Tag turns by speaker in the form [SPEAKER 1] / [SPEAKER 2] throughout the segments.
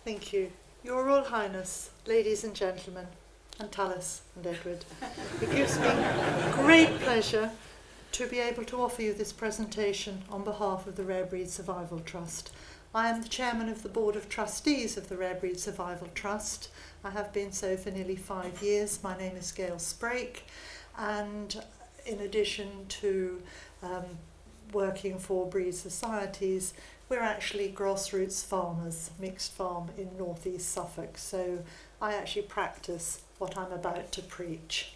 [SPEAKER 1] Thank you. Your Royal Highness, ladies and gentlemen, and Tallis and Edward, it gives me great pleasure to be able to offer you this presentation on behalf of the Rare Breed Survival Trust. I am the Chairman of the Board of Trustees of the Rare Breed Survival Trust. I have been so for nearly 5 years. My name is Gail Sprake, and in addition to working for breed societies, we're actually grassroots farmers, mixed farm in northeast Suffolk, so I actually practice what I'm about to preach.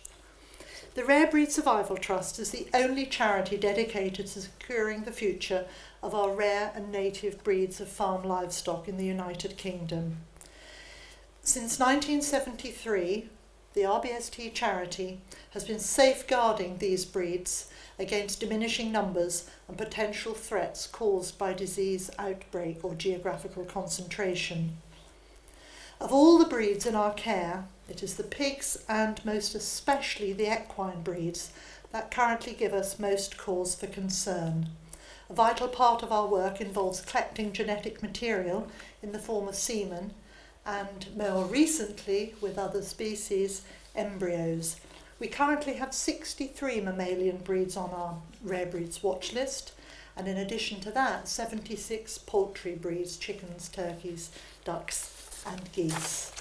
[SPEAKER 1] The Rare Breed Survival Trust is the only charity dedicated to securing the future of our rare and native breeds of farm livestock in the United Kingdom. Since 1973, the RBST charity has been safeguarding these breeds against diminishing numbers and potential threats caused by disease outbreak or geographical concentration. Of all the breeds in our care, it is the pigs and most especially the equine breeds that currently give us most cause for concern. A vital part of our work involves collecting genetic material in the form of semen and, more recently, with other species, embryos. We currently have 63 mammalian breeds on our rare breeds watch list, and in addition to that, 76 poultry breeds, chickens, turkeys, ducks and geese.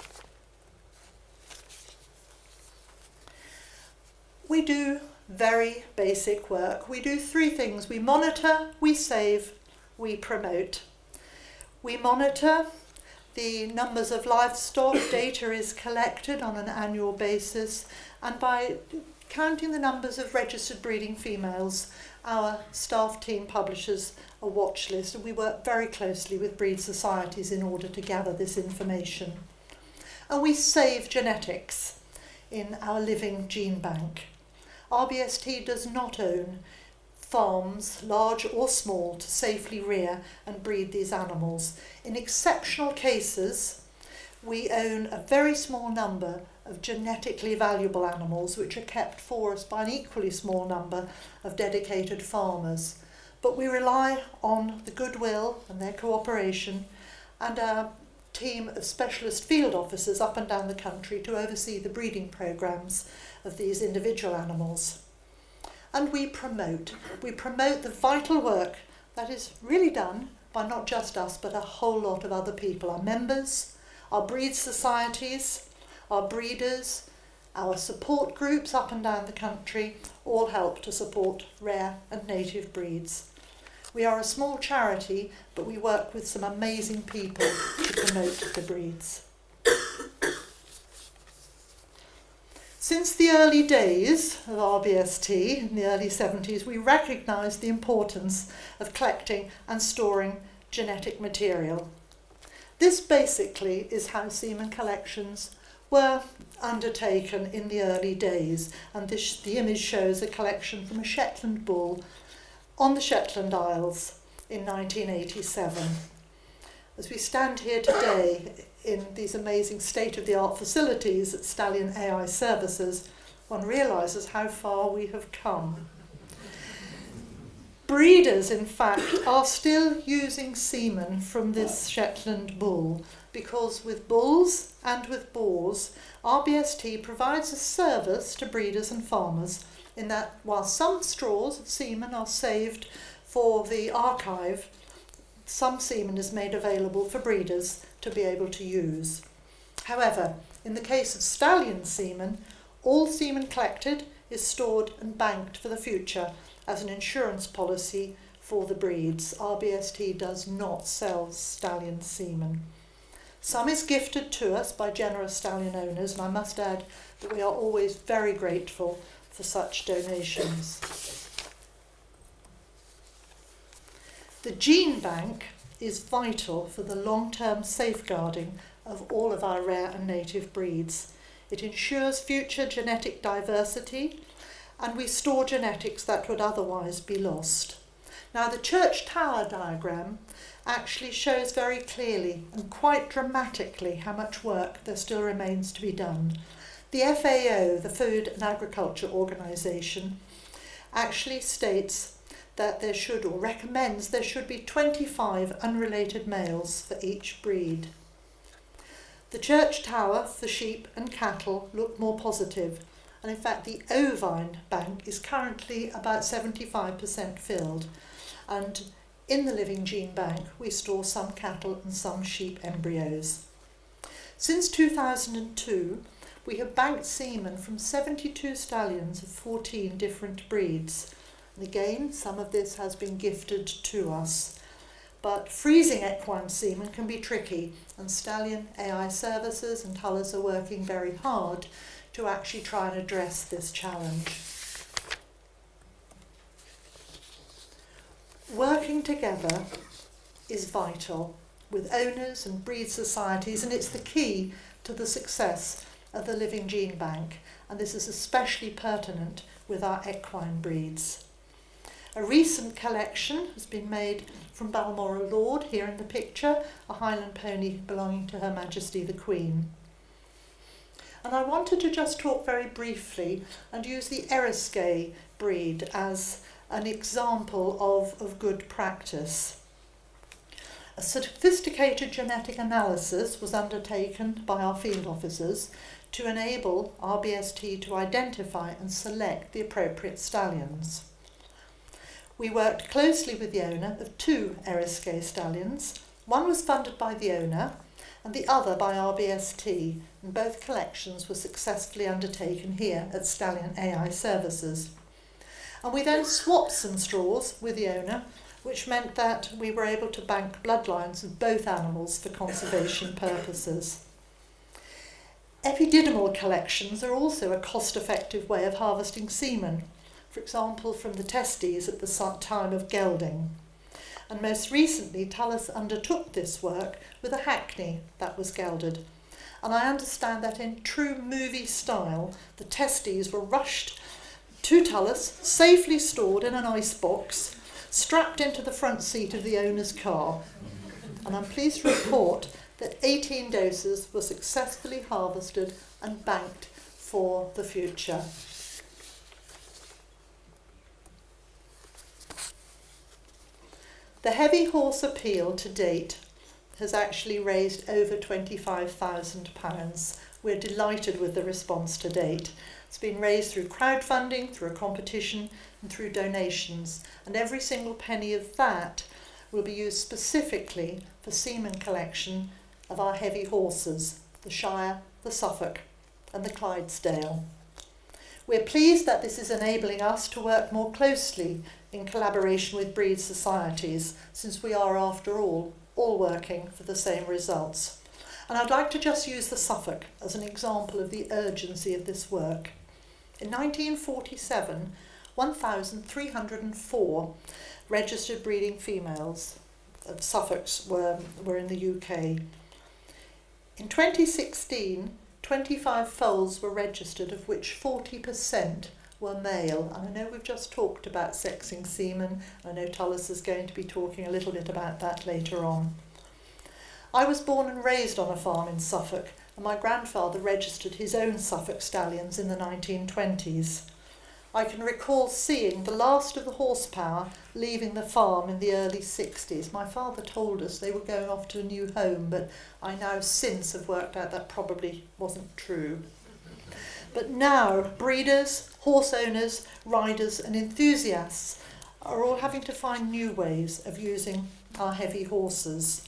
[SPEAKER 1] We do very basic work. We do 3 things. We monitor, we save, we promote. We monitor the numbers of livestock. Data is collected on an annual basis, and by counting the numbers of registered breeding females, our staff team publishes a watch list, and we work very closely with breed societies in order to gather this information. And we save genetics in our living gene bank. RBST does not own farms, large or small, to safely rear and breed these animals. In exceptional cases, we own a very small number of genetically valuable animals which are kept for us by an equally small number of dedicated farmers. But we rely on the goodwill and their cooperation and our team of specialist field officers up and down the country to oversee the breeding programmes of these individual animals. And we promote the vital work that is really done by not just us but a whole lot of other people, our members, our breed societies, our breeders, our support groups up and down the country all help to support rare and native breeds. We are a small charity, but we work with some amazing people to promote the breeds. Since the early days of RBST, in the early 70s, we recognised the importance of collecting and storing genetic material. This basically is how semen collections were undertaken in the early days, and the image shows a collection from a Shetland bull on the Shetland Isles in 1987. As we stand here today in these amazing state-of-the-art facilities at Stallion AI Services, one realises how far we have come. Breeders, in fact, are still using semen from this Shetland bull because with bulls and with boars, RBST provides a service to breeders and farmers in that while some straws of semen are saved for the archive, some semen is made available for breeders to be able to use. However, in the case of stallion semen, all semen collected is stored and banked for the future as an insurance policy for the breeds. RBST does not sell stallion semen. Some is gifted to us by generous stallion owners, and I must add that we are always very grateful for such donations. The gene bank is vital for the long-term safeguarding of all of our rare and native breeds. It ensures future genetic diversity, and we store genetics that would otherwise be lost. Now, the church tower diagram actually shows very clearly and quite dramatically how much work there still remains to be done. The FAO, the Food and Agriculture Organization, actually states that there should, or recommends there should be 25 unrelated males for each breed. The church tower for sheep and cattle look more positive, and in fact the ovine bank is currently about 75% filled, and in the living gene bank we store some cattle and some sheep embryos. Since 2002 we have banked semen from 72 stallions of 14 different breeds, and again some of this has been gifted to us. But freezing equine semen can be tricky, and Stallion AI Services and Tullers are working very hard to actually try and address this challenge. Working together is vital with owners and breed societies, and it's the key to the success of the Living Gene Bank, and this is especially pertinent with our equine breeds. A recent collection has been made from Balmoral Lord, here in the picture, a Highland pony belonging to Her Majesty the Queen. And I wanted to just talk very briefly and use the Eriskay breed as an example of good practice. A sophisticated genetic analysis was undertaken by our field officers to enable RBST to identify and select the appropriate stallions. We worked closely with the owner of 2 Eriskay stallions. One was funded by the owner and the other by RBST, and both collections were successfully undertaken here at Stallion AI Services. And we then swapped some straws with the owner, which meant that we were able to bank bloodlines of both animals for conservation purposes. Epididymal collections are also a cost-effective way of harvesting semen, for example from the testes at the time of gelding. And most recently Tullus undertook this work with a hackney that was gelded. And I understand that in true movie style, the testes were rushed to Tullus, safely stored in an ice box, strapped into the front seat of the owner's car. And I'm pleased to report that 18 doses were successfully harvested and banked for the future. The heavy horse appeal to date has actually raised over £25,000. We're delighted with the response to date. It's been raised through crowdfunding, through a competition, and through donations, and every single penny of that will be used specifically for semen collection of our heavy horses, the Shire, the Suffolk, and the Clydesdale. We're pleased that this is enabling us to work more closely in collaboration with breed societies, since we are, after all working for the same results. And I'd like to just use the Suffolk as an example of the urgency of this work. In 1947, 1,304 registered breeding females of Suffolks were in the UK. In 2016, 25 foals were registered, of which 40% were male. And I know we've just talked about sexing semen. I know Tullus is going to be talking a little bit about that later on. I was born and raised on a farm in Suffolk, and my grandfather registered his own Suffolk stallions in the 1920s. I can recall seeing the last of the horsepower leaving the farm in the early 60s. My father told us they were going off to a new home, but I now since have worked out that probably wasn't true. But now breeders, horse owners, riders and enthusiasts are all having to find new ways of using our heavy horses.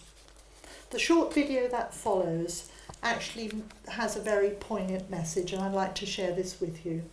[SPEAKER 1] The short video that follows actually has a very poignant message, and I'd like to share this with you.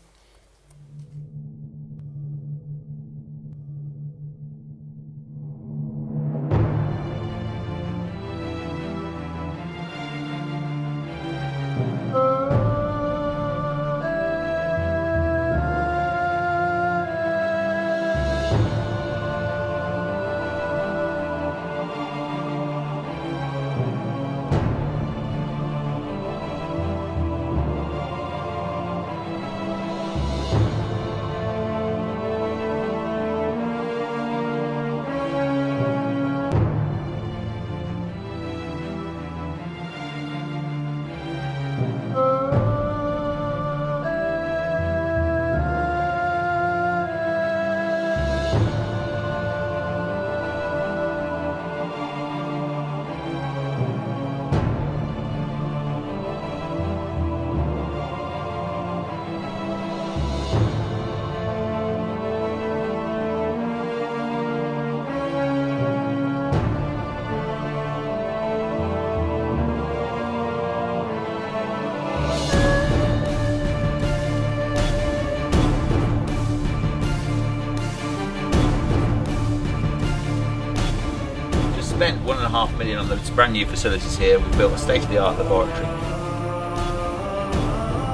[SPEAKER 2] 1.5 million on those brand new facilities here. We've built a state-of-the-art laboratory.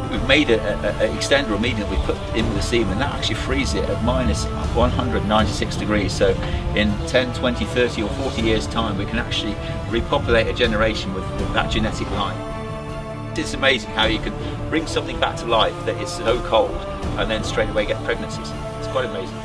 [SPEAKER 2] We've made an extender medium we put in with the seam, and that actually frees it at minus 196 degrees. So in 10, 20, 30 or 40 years time, we can actually repopulate a generation with that genetic line. It's amazing how you can bring something back to life that is so cold and then straight away get pregnancies. It's quite amazing.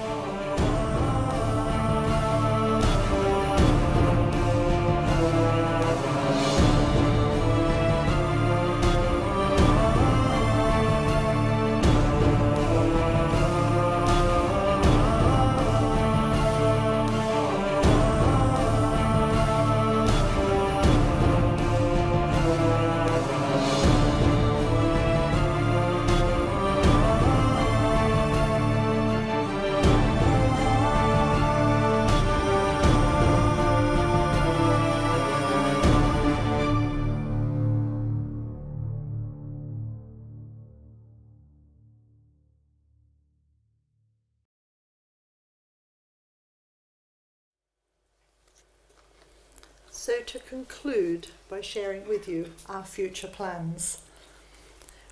[SPEAKER 1] So to conclude by sharing with you our future plans,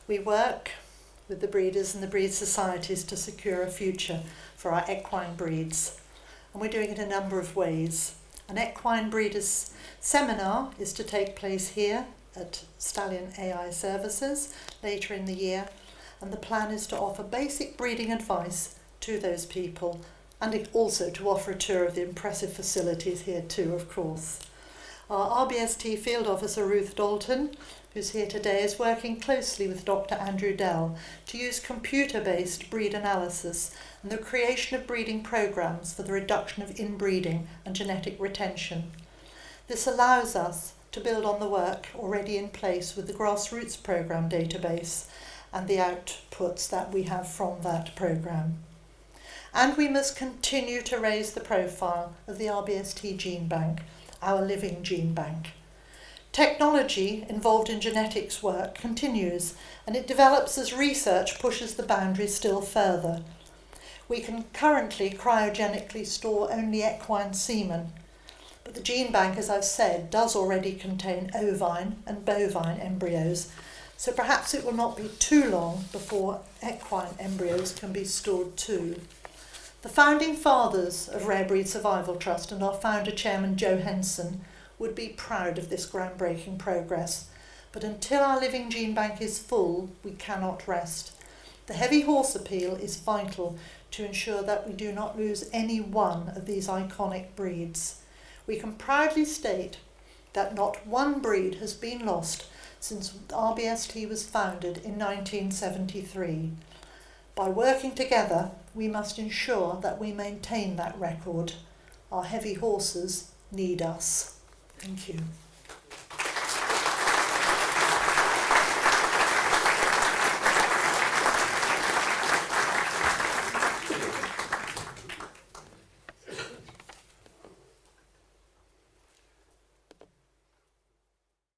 [SPEAKER 1] we work with the breeders and the breed societies to secure a future for our equine breeds, and we're doing it a number of ways. An equine breeders seminar is to take place here at Stallion AI Services later in the year, and the plan is to offer basic breeding advice to those people, and also to offer a tour of the impressive facilities here too, of course. Our RBST field officer Ruth Dalton, who's here today, is working closely with Dr. Andrew Dell to use computer-based breed analysis and the creation of breeding programs for the reduction of inbreeding and genetic retention. This allows us to build on the work already in place with the grassroots program database and the outputs that we have from that program. And we must continue to raise the profile of the RBST gene bank, our living gene bank. Technology involved in genetics work continues, and it develops as research pushes the boundaries still further. We can currently cryogenically store only equine semen, but the gene bank, as I've said, does already contain ovine and bovine embryos, so perhaps it will not be too long before equine embryos can be stored too. The founding fathers of Rare Breed Survival Trust and our founder chairman Joe Henson would be proud of this groundbreaking progress, but until our living gene bank is full, we cannot rest. The heavy horse appeal is vital to ensure that we do not lose any one of these iconic breeds. We can proudly state that not one breed has been lost since RBST was founded in 1973. By working together, we must ensure that we maintain that record. Our heavy horses need us. Thank you.